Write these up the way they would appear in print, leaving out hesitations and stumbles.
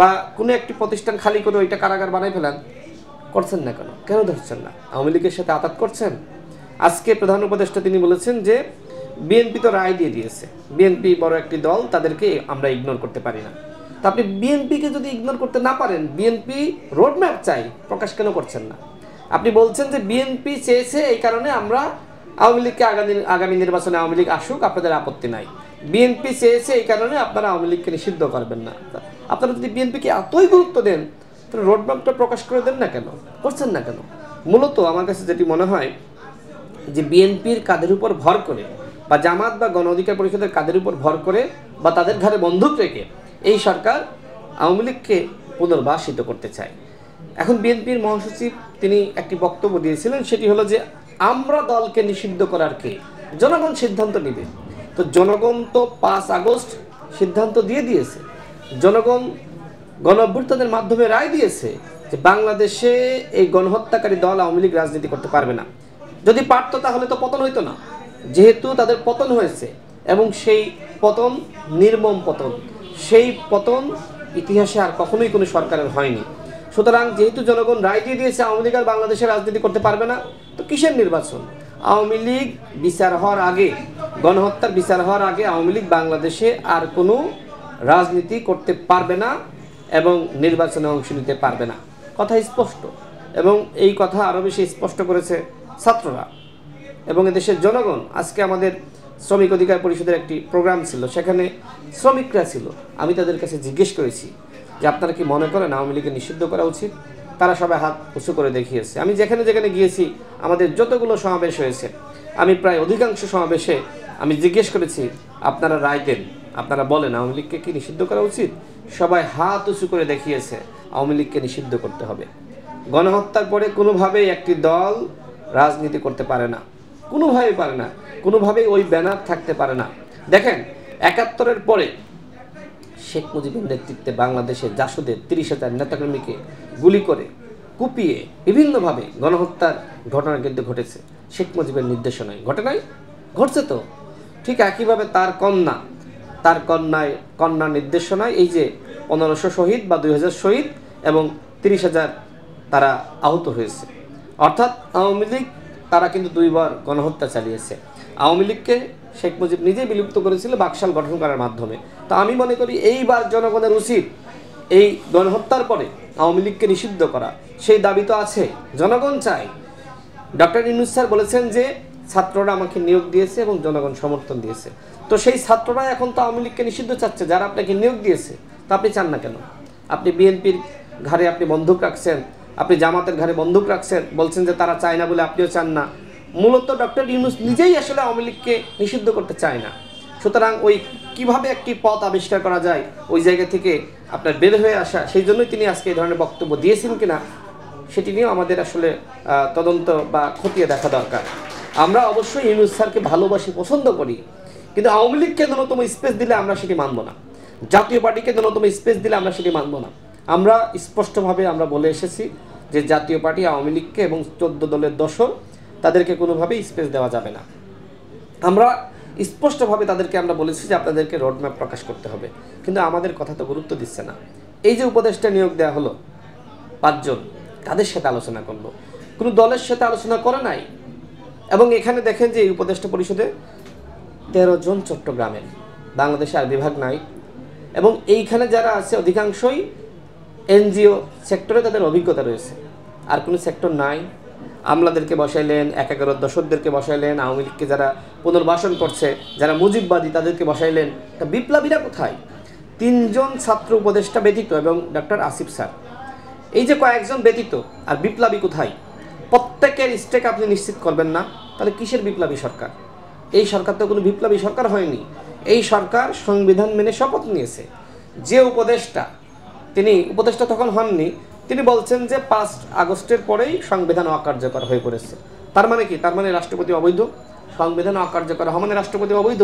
বা কোনো একটি প্রতিষ্ঠান খালি করে ওইটা কারাগার বানাই ফেলেন, করছেন না কেন? কেন ধরছেন না? আওয়ামী লীগের সাথে আঘাত করছেন। আজকে প্রধান উপদেষ্টা তিনি বলেছেন যে বিএনপি তো রায় দিয়ে দিয়েছে, বিএনপি বড় একটি দল, তাদেরকে আমরা ইগনোর করতে পারি না। তা আপনি বিএনপিকে যদি ইগনোর করতে না পারেন, বিএনপি রোডম্যাপ চাই, প্রকাশ কেন করছেন না? আপনি বলছেন যে বিএনপি চেয়েছে, এই কারণে আমরা আওয়ামী লীগকে আগামী নির্বাচনে আওয়ামী লীগ আসুক, আপনাদের আপত্তি নাই। বিএনপি চেয়েছে, এই কারণে আপনারা আওয়ামী লীগকে নিষিদ্ধ করবেন না। আপনারা যদি বিএনপিকে এতই গুরুত্ব দেন, তাহলে রোডম্যাপটা প্রকাশ করে দেন না কেন? করছেন না কেন? মূলত আমার কাছে যেটি মনে হয় যে বিএনপির কাঁধের উপর ভর করে বা জামাত বা গণ অধিকার পরিষদের কাঁধের উপর ভর করে বা তাদের ঘাড়ে বন্দুক রেখে এই সরকার আওয়ামী লীগকে পুনর্বাসিত করতে চায়। এখন বিএনপির মহাসচিব তিনি একটি বক্তব্য দিয়েছিলেন, সেটি হলো যে আমরা দলকে নিষিদ্ধ করার কে? জনগণ সিদ্ধান্ত নেবে। তো জনগণ তো 5 আগস্ট সিদ্ধান্ত দিয়ে দিয়েছে, জনগণ গণ অভ্যুত্থানের মাধ্যমে রায় দিয়েছে যে বাংলাদেশে এই গণহত্যাকারী দল আওয়ামী লীগ রাজনীতি করতে পারবে না। যদি পারতো তাহলে তো পতন হইতো না, যেহেতু তাদের পতন হয়েছে এবং সেই পতন নির্মম পতন, সেই পতন ইতিহাসে আর কখনোই কোনো সরকারের হয়নি। সুতরাং যেহেতু জনগণ রায় দিয়ে দিয়েছে আওয়ামী লীগ আর বাংলাদেশে রাজনীতি করতে পারবে না, তো কিসের নির্বাচন? আওয়ামী লীগ বিচার হওয়ার আগে, গণহত্যার বিচার হওয়ার আগে আওয়ামী লীগ বাংলাদেশে আর কোনো রাজনীতি করতে পারবে না এবং নির্বাচনে অংশ নিতে পারবে না। কথা স্পষ্ট, এবং এই কথা আরও বেশি স্পষ্ট করেছে ছাত্ররা এবং এদেশের জনগণ। আজকে আমাদের শ্রমিক অধিকার পরিষদের একটি প্রোগ্রাম ছিল, সেখানে শ্রমিকরা ছিল। আমি তাদের কাছে জিজ্ঞেস করেছি যে আপনারা কি মনে করেন আওয়ামী লীগকে নিষিদ্ধ করা উচিত? তারা সবাই হাত উঁচু করে দেখিয়েছে। আমি যেখানে যেখানে গিয়েছি, আমাদের যতগুলো সমাবেশ হয়েছে, আমি প্রায় অধিকাংশ সমাবেশে আমি জিজ্ঞেস করেছি আপনারা রায় দেন, আপনারা বলেন আওয়ামী লীগকে কি নিষিদ্ধ করা উচিত? সবাই হাত উঁচু করে দেখিয়েছে আওয়ামী লীগকে নিষিদ্ধ করতে হবে। গণহত্যার পরে কোনোভাবেই একটি দল রাজনীতি করতে পারে না, কোনোভাবেই পারে না, কোনোভাবেই ওই ব্যানার থাকতে পারে না। দেখেন ৭১-এর পরে শেখ মুজিবের নেতৃত্বে বাংলাদেশে জাসদের ৩০,০০০ নেতাকর্মীকে গুলি করে কুপিয়ে বিভিন্নভাবে গণহত্যার ঘটনা কিন্তু ঘটেছে। শেখ মুজিবের নির্দেশনায় ঘটে নাই? ঘটছে তো। ঠিক একইভাবে তার কন্যার নির্দেশনায় এই যে ১৫০০ শহীদ বা ২০০০ শহীদ এবং ৩০,০০০ তারা আহত হয়েছে। অর্থাৎ আওয়ামী লীগ তারা কিন্তু 2 বার গণহত্যা চালিয়েছে। আওয়ামী লীগকে শেখ মুজিব নিজেই বিলুপ্ত করেছিল বাকশাল গঠন করার মাধ্যমে। তা আমি মনে করি এইবার জনগণের উচিত এই গণহত্যার পরে আওয়ামী লীগকে নিষিদ্ধ করা। সেই দাবি তো আছে, জনগণ চায়। ডক্টর ইউনূস স্যার বলেছেন যে ছাত্ররা আমাকে নিয়োগ দিয়েছে এবং জনগণ সমর্থন দিয়েছে। তো সেই ছাত্ররা এখন তো আওয়ামী লীগকে নিষিদ্ধ চাচ্ছে, যারা আপনাকে নিয়োগ দিয়েছে। তা আপনি চান না কেন? আপনি বিএনপির ঘাড়ে আপনি বন্দুক রাখছেন, আপনি জামাতের ঘাড়ে বন্দুক রাখছেন, বলছেন যে তারা চায় না বলে আপনিও চান না। মূলত ডক্টর ইউনূস নিজেই আসলে আওয়ামী লীগকে নিষিদ্ধ করতে চায় না। সুতরাং ওই কিভাবে একটি পথ আবিষ্কার করা যায় ওই জায়গা থেকে আপনার বের হয়ে আসা, সেই জন্যই তিনি আজকে এই ধরনের বক্তব্য দিয়েছেন কিনা সেটি নিয়েও আমাদের আসলে তদন্ত বা খতিয়ে দেখা দরকার। আমরা অবশ্যই ইউনূস স্যারকে ভালোবাসি, পছন্দ করি, কিন্তু আওয়ামী লীগকে ন্যূনতম স্পেস দিলে আমরা সেটি মানব না, জাতীয় পার্টিকে ন্যূনতম স্পেস দিলে আমরা সেটি মানব না। আমরা স্পষ্টভাবে আমরা বলে এসেছি যে জাতীয় পার্টি আওয়ামী লীগকে এবং 14 দলের দোসর তাদেরকে কোনোভাবেই স্পেস দেওয়া যাবে না। আমরা স্পষ্টভাবে তাদেরকে আমরা বলেছি যে আপনাদেরকে রোডম্যাপ প্রকাশ করতে হবে, কিন্তু আমাদের কথা তো গুরুত্ব দিচ্ছে না। এই যে উপদেষ্টা নিয়োগ দেওয়া হলো 5 জন, কাদের সাথে আলোচনা করলো? কোনো দলের সাথে আলোচনা করে নাই। এবং এখানে দেখেন যে এই উপদেষ্টা পরিষদে 13 জন চট্টগ্রামের, বাংলাদেশে আর বিভাগ নাই। এবং এইখানে যারা আছে অধিকাংশই এনজিও সেক্টরে তাদের অভিজ্ঞতা রয়েছে, আর কোনো সেক্টর নাই। আমলাদেরকে বসাইলেন, 11 দশকদেরকে বসাইলেন, আওয়ামী লীগকে যারা পুনর্বাসন করছে, যারা মুজিববাদী তাদেরকে বসাইলেন। তা বিপ্লবীরা কোথায়? 3 জন ছাত্র উপদেষ্টা ব্যতীত এবং ডক্টর আসিফ স্যার, এই যে কয়েকজন ব্যতীত, আর বিপ্লবী কোথায়? প্রত্যেকের স্টেক আপনি নিশ্চিত করবেন না, তাহলে কিসের বিপ্লবী সরকার? এই সরকার তো কোনো বিপ্লবী সরকার হয়নি। এই সরকার সংবিধান মেনে শপথ নিয়েছে। যে উপদেষ্টা, তিনি উপদেষ্টা তখন হননি, তিনি বলছেন যে 5 আগস্টের পরেই সংবিধান অকার্যকর হয়ে পড়েছে। তার মানে কি? তার মানে রাষ্ট্রপতি অবৈধ। সংবিধান অকার্যকর হওয়া মানে রাষ্ট্রপতি অবৈধ।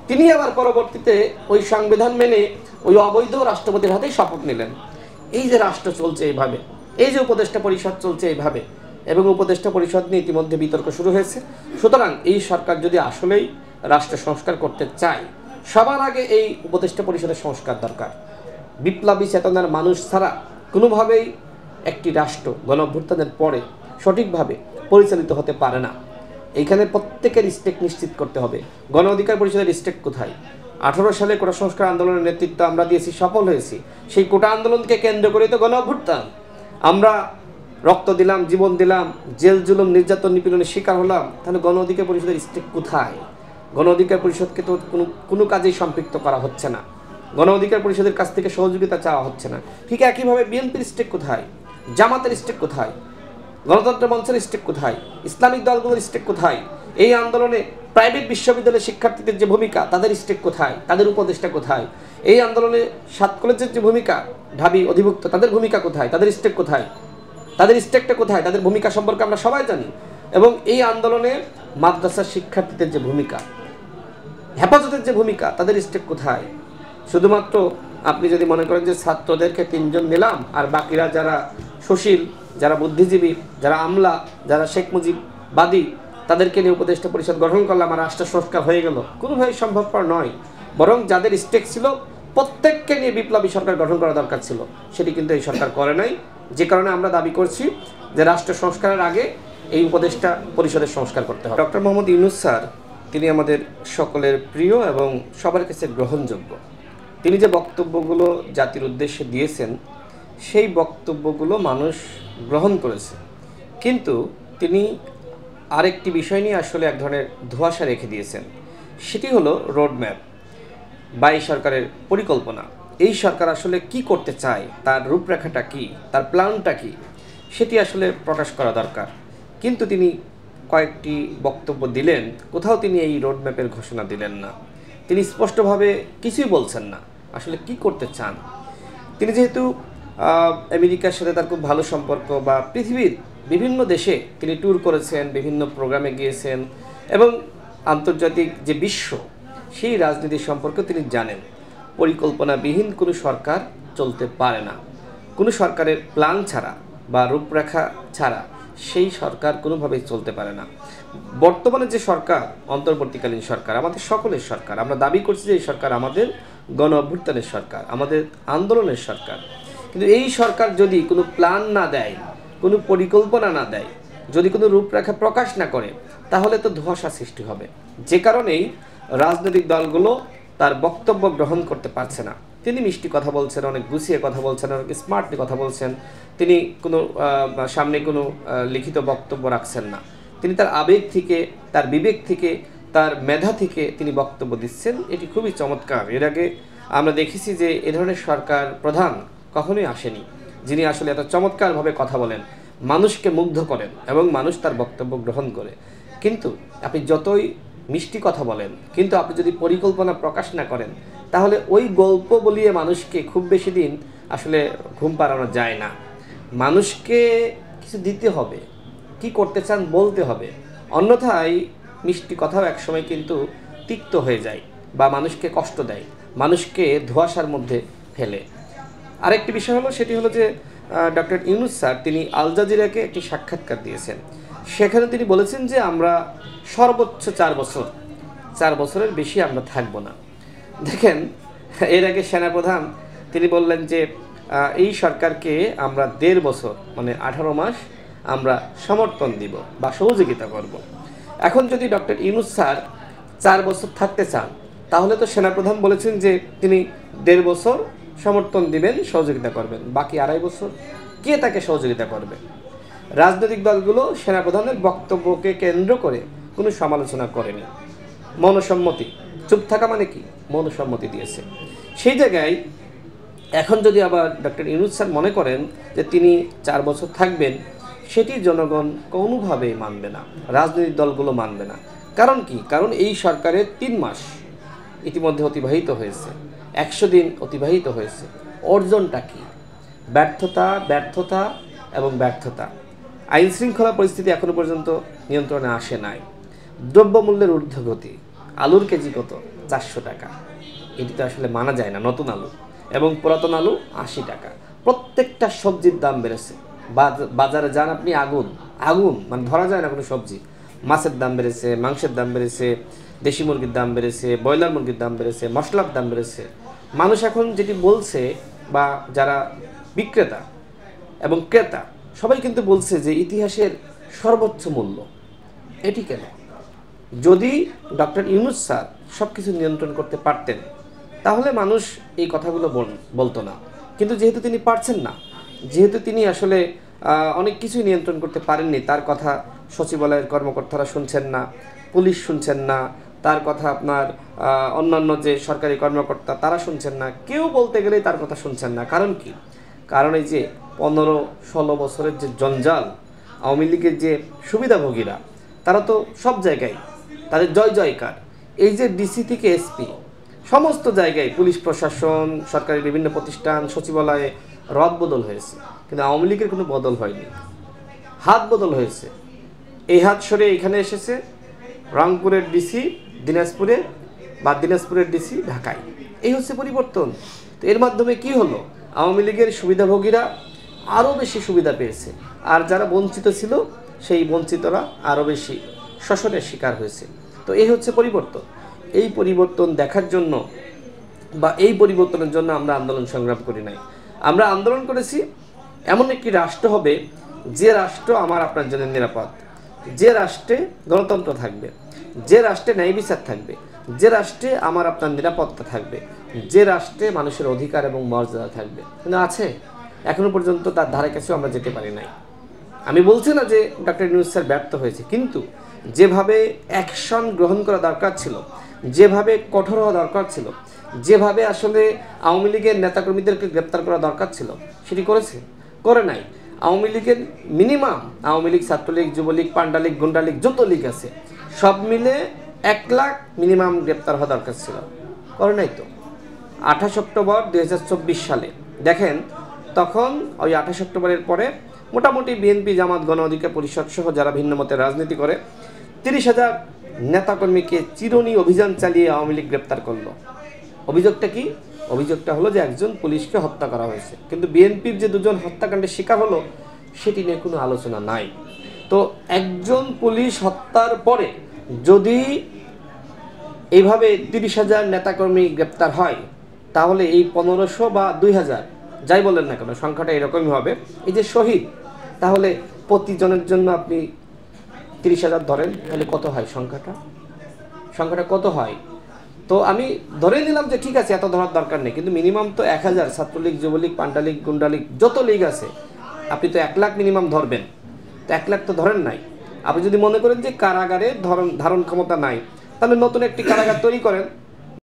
তিনি আবার পরবর্তীতে ওই সংবিধান মেনে ওই অবৈধ রাষ্ট্রপতির হাতেই শপথ নিলেন। এই যে রাষ্ট্র চলছে এইভাবে, এই যে উপদেষ্টা পরিষদ চলছে এইভাবে, এবং উপদেষ্টা পরিষদ নিয়ে ইতিমধ্যে বিতর্ক শুরু হয়েছে। সুতরাং এই সরকার যদি আসলেই রাষ্ট্র সংস্কার করতে চায়, সবার আগে এই উপদেষ্টা পরিষদের সংস্কার দরকার। বিপ্লবী চেতনার মানুষ ছাড়া কোনোভাবেই একটি রাষ্ট্র গণঅভ্যুত্থানের পরে সঠিকভাবে পরিচালিত হতে পারে না। এইখানে প্রত্যেকের স্টেক নিশ্চিত করতে হবে। গণ অধিকার পরিষদের স্টেক কোথায়? 18 সালে কোটা সংস্কার আন্দোলনের নেতৃত্ব আমরা দিয়েছি, সফল হয়েছি। সেই কোটা আন্দোলনকে কেন্দ্র করেই তো গণ অভ্যুত্থান। আমরা রক্ত দিলাম, জীবন দিলাম, জেল জুলুম নির্যাতন নিপীড়নের শিকার হলাম। তাহলে গণ অধিকার পরিষদের স্টেক কোথায়? গণ অধিকার পরিষদকে তো কোনো কাজেই সম্পৃক্ত করা হচ্ছে না। গণ অধিকার পরিষদের কাছ থেকে সহযোগিতা চাওয়া হচ্ছে না। ঠিক একইভাবে বিএনপির স্টেক কোথায়? জামাতের স্টেক কোথায়? গণতন্ত্র মঞ্চের স্টেক কোথায়? ইসলামিক দলগুলোর স্টেক কোথায়? এই আন্দোলনে প্রাইভেট বিশ্ববিদ্যালয়ের শিক্ষার্থীদের যে ভূমিকা, তাদের স্টেক কোথায়? তাদের উপদেষ্টা কোথায়? এই আন্দোলনে 7 কলেজের যে ভূমিকা, ঢাবি অধিভুক্ত, তাদের ভূমিকা কোথায়? তাদের স্টেক কোথায়? তাদের স্টেকটা কোথায়? তাদের ভূমিকা সম্পর্কে আমরা সবাই জানি। এবং এই আন্দোলনে মাদ্রাসার শিক্ষার্থীদের যে ভূমিকা, হেফাজতের যে ভূমিকা, তাদের স্টেক কোথায়? শুধুমাত্র আপনি যদি মনে করেন যে ছাত্রদেরকে 3 জন নিলাম আর বাকিরা যারা সুশীল, যারা বুদ্ধিজীবী, যারা আমলা, যারা শেখ মুজিববাদী, তাদেরকে নিয়ে উপদেষ্টা পরিষদ গঠন করলাম আর রাষ্ট্র সংস্কার হয়ে গেল, কোনোভাবেই সম্ভবপর নয়। বরং যাদের স্টেক ছিল প্রত্যেককে নিয়ে বিপ্লবী সরকার গঠন করা দরকার ছিল, সেটি কিন্তু এই সরকার করে নাই। যে কারণে আমরা দাবি করছি যে রাষ্ট্র সংস্কারের আগে এই উপদেষ্টা পরিষদের সংস্কার করতে হবে। ডক্টর মোহাম্মদ ইউনূস স্যার, তিনি আমাদের সকলের প্রিয় এবং সবার কাছে গ্রহণযোগ্য। তিনি যে বক্তব্যগুলো জাতির উদ্দেশ্যে দিয়েছেন, সেই বক্তব্যগুলো মানুষ গ্রহণ করেছে। কিন্তু তিনি আরেকটি বিষয় নিয়ে আসলে এক ধরনের ধোঁয়াশা রেখে দিয়েছেন। সেটি হলো রোডম্যাপ বা এই সরকারের পরিকল্পনা। এই সরকার আসলে কি করতে চায়, তার রূপরেখাটা কি, তার প্ল্যানটা কি, সেটি আসলে প্রকাশ করা দরকার। কিন্তু তিনি কয়েকটি বক্তব্য দিলেন, কোথাও তিনি এই রোডম্যাপের ঘোষণা দিলেন না। তিনি স্পষ্টভাবে কিছুই বলছেন না আসলে কি করতে চান। তিনি যেহেতু আমেরিকার সাথে তার খুব ভালো সম্পর্ক, বা পৃথিবীর বিভিন্ন দেশে তিনি ট্যুর করেছেন, বিভিন্ন প্রোগ্রামে গিয়েছেন এবং আন্তর্জাতিক যে বিশ্ব, সেই রাজনীতি সম্পর্কে তিনি জানেন। পরিকল্পনাবিহীন কোনো সরকার চলতে পারে না। কোনো সরকারের প্ল্যান ছাড়া বা রূপরেখা ছাড়া সেই সরকার কোনোভাবেই চলতে পারে না। বর্তমানে যে সরকার, অন্তর্বর্তীকালীন সরকার, আমাদের সকলের সরকার, আমরা দাবি করছি যে এই সরকার আমাদের গণ অভ্যুত্থানের সরকার, আমাদের আন্দোলনের সরকার। কিন্তু এই সরকার যদি কোনো প্ল্যান না দেয়, কোনো পরিকল্পনা না দেয়, যদি কোনো রূপরেখা প্রকাশ না করে, তাহলে তো ধোঁয়াশা সৃষ্টি হবে। যে কারণেই রাজনৈতিক দলগুলো তার বক্তব্য গ্রহণ করতে পারছে না। তিনি মিষ্টি কথা বলছেন, অনেক গুছিয়ে কথা বলছেন, অনেক স্মার্টলি কথা বলছেন। তিনি কোনো সামনে কোনো লিখিত বক্তব্য রাখছেন না। তিনি তার আবেগ থেকে, তার বিবেক থেকে, তার মেধা থেকে তিনি বক্তব্য দিচ্ছেন। এটি খুবই চমৎকার। এর আগে আমরা দেখেছি যে এ ধরনের সরকার প্রধান কখনোই আসেনি, যিনি আসলে এত চমৎকারভাবে কথা বলেন, মানুষকে মুগ্ধ করেন এবং মানুষ তার বক্তব্য গ্রহণ করে। কিন্তু আপনি যতই মিষ্টি কথা বলেন, কিন্তু আপনি যদি পরিকল্পনা প্রকাশ না করেন, তাহলে ওই গল্প বলিয়ে মানুষকে খুব বেশি দিন আসলে ঘুম পাড়ানো যায় না। মানুষকে কিছু দিতে হবে, কি করতে চান বলতে হবে। অন্যথায় মিষ্টি কথাও একসময় কিন্তু তিক্ত হয়ে যায় বা মানুষকে কষ্ট দেয়, মানুষকে ধোঁয়াশার মধ্যে ফেলে। আরেকটি বিষয় হলো, সেটি হলো যে ডক্টর ইউনূস স্যার তিনি আল জাজিরাকে একটি সাক্ষাৎকার দিয়েছেন। সেখানে তিনি বলেছেন যে আমরা সর্বোচ্চ 4 বছরের বেশি আমরা থাকবো না। দেখেন, এর আগে সেনাপ্রধান তিনি বললেন যে এই সরকারকে আমরা 1.5 বছর, মানে 18 মাস আমরা সমর্থন দিব বা সহযোগিতা করব। এখন যদি ডক্টর ইউনূস স্যার 4 বছর থাকতে চান, তাহলে তো সেনাপ্রধান বলেছেন যে তিনি 1.5 বছর সমর্থন দিবেন, সহযোগিতা করবেন। বাকি 2.5 বছর কে তাকে সহযোগিতা করবে? রাজনৈতিক দলগুলো সেনাপ্রধানের বক্তব্যকে কেন্দ্র করে কোনো সমালোচনা করেনি। মনসম্মতি, চুপ থাকা মানে কি? মনসম্মতি দিয়েছে। সেই জায়গায় এখন যদি আবার ডক্টর ইউনূস স্যার মনে করেন যে তিনি 4 বছর থাকবেন, সেটি জনগণ কোনোভাবেই মানবে না, রাজনৈতিক দলগুলো মানবে না। কারণ কি? কারণ এই সরকারের 3 মাস ইতিমধ্যে অতিবাহিত হয়েছে, 100 দিন অতিবাহিত হয়েছে। অর্জনটা কি? ব্যর্থতা এবং ব্যর্থতা। আইন শৃঙ্খলা পরিস্থিতি এখনো পর্যন্ত নিয়ন্ত্রণে আসে নাই। দ্রব্যমূল্যের ঊর্ধ্বগতি, আলুর কেজি কত? 400 টাকা। এটি তো আসলে মানা যায় না। নতুন আলু এবং পুরাতন আলু 80 টাকা। প্রত্যেকটা সবজির দাম বেড়েছে। বাজারে যান আপনি, আগুন, মানে ধরা যায় না কোনো সবজি। মাছের দাম বেড়েছে, মাংসের দাম বেড়েছে, দেশি মুরগির দাম বেড়েছে, ব্রয়লার মুরগির দাম বেড়েছে, মশলার দাম বেড়েছে। মানুষ এখন যেটি বলছে বা যারা বিক্রেতা এবং ক্রেতা সবাই কিন্তু বলছে যে ইতিহাসের সর্বোচ্চ মূল্য। এটি কেন? যদি ডক্টর ইউনূস স্যার সব কিছু নিয়ন্ত্রণ করতে পারতেন তাহলে মানুষ এই কথাগুলো বলতো না। কিন্তু যেহেতু তিনি পারছেন না, যেহেতু তিনি আসলে অনেক কিছুই নিয়ন্ত্রণ করতে পারেননি, তার কথা সচিবালয়ের কর্মকর্তারা শুনছেন না, পুলিশ শুনছেন না, তার কথা আপনার অন্যান্য যে সরকারি কর্মকর্তা তারা শুনছেন না, কেউ বলতে গেলেই তার কথা শুনছেন না। কারণ কি? কারণ এই যে 15-16 বছরের যে জঞ্জাল, আওয়ামী লীগের যে সুবিধাভোগীরা তারা তো সব জায়গায় তাদের জয় জয়কার। এই যে ডিসি থেকে এসপি সমস্ত জায়গায় পুলিশ প্রশাসন, সরকারি বিভিন্ন প্রতিষ্ঠান, সচিবালয়ে রদ বদল হয়েছে, কিন্তু আওয়ামী লীগের কোনো বদল হয়নি, হাত বদল হয়েছে। এই হাত সরে এখানে এসেছে, রংপুরের ডিসি দিনাজপুরে বা দিনাজপুরের ডিসি ঢাকায়। এই হচ্ছে পরিবর্তন। তো এর মাধ্যমে কি হলো? আওয়ামী লীগের সুবিধাভোগীরা আরও বেশি সুবিধা পেয়েছে, আর যারা বঞ্চিত ছিল সেই বঞ্চিতরা আরও বেশি শোষণের শিকার হয়েছে। তো এই হচ্ছে পরিবর্তন। এই পরিবর্তন দেখার জন্য বা এই পরিবর্তনের জন্য আমরা আন্দোলন সংগ্রাম করি নাই। আমরা আন্দোলন করেছি এমন একটি রাষ্ট্র হবে যে রাষ্ট্র আমার আপনার জন্য নিরাপদ, যে রাষ্ট্রে গণতন্ত্র থাকবে, যে রাষ্ট্রে ন্যায় বিচার থাকবে, যে রাষ্ট্রে আমার আপনার নিরাপত্তা থাকবে, যে রাষ্ট্রে মানুষের অধিকার এবং মর্যাদা থাকবে। কিন্তু আছে, এখনো পর্যন্ত তার ধারে কাছেও আমরা যেতে পারি নাই। আমি বলছি না যে ডক্টর ইউনূস স্যার ব্যর্থ হয়েছে, কিন্তু যেভাবে অ্যাকশন গ্রহণ করা দরকার ছিল, যেভাবে কঠোর হওয়া দরকার ছিল, যেভাবে আসলে আওয়ামী লীগের নেতাকর্মীদেরকে গ্রেপ্তার করা দরকার ছিল, সেটি করে নাই। আওয়ামী লীগের মিনিমাম, আওয়ামী লীগ, ছাত্রলীগ, যুবলীগ, পান্ডা লীগ, গুন্ডা লীগ, যত লীগ আছে সব মিলে 1 লাখ মিনিমাম গ্রেপ্তার হওয়া দরকার ছিল, করে নাই তো। 28 অক্টোবর 2024 সালে দেখেন, তখন ওই 28 অক্টোবরের পরে মোটামুটি বিএনপি, জামাত, গণ অধিকার পরিষদ সহ যারা ভিন্ন মতের রাজনীতি করে 30,000 নেতাকর্মীকে চিরুনি অভিযান চালিয়ে আওয়ামী লীগ গ্রেপ্তার করলো। অভিযোগটা কি? অভিযোগটা হলো যে একজন পুলিশকে হত্যা করা হয়েছে, কিন্তু বিএনপির যে 2জন হত্যাকাণ্ডের শিকার হলো সেটি নিয়ে কোনো আলোচনা নাই। তো একজন পুলিশ হত্যার পরে যদি এইভাবে 30,000 নেতাকর্মী গ্রেপ্তার হয়, তাহলে এই 1500 বা 2000 যাই বলেন না কেন, সংখ্যাটা এরকমই হবে। এই যে শহীদ, তাহলে প্রতিজনের জন্য আপনি 30,000 ধরেন, তাহলে কত হয় সংখ্যাটা কত হয়? তো আমি ধরে নিলাম যে ঠিক আছে, এত ধরার দরকার নেই, কিন্তু মিনিমাম তো 1000 ছাত্রলীগ, যুবলীগ, পান্ডা লীগ, গুন্ডা লীগ, যত লীগ আছে আপনি তো 1 লাখ মিনিমাম ধরবেন। তো 1 লাখ তো ধরেন নাই। আপনি যদি মনে করেন যে কারাগারে ধারণ ক্ষমতা নাই, তাহলে নতুন একটি কারাগার তৈরি করেন,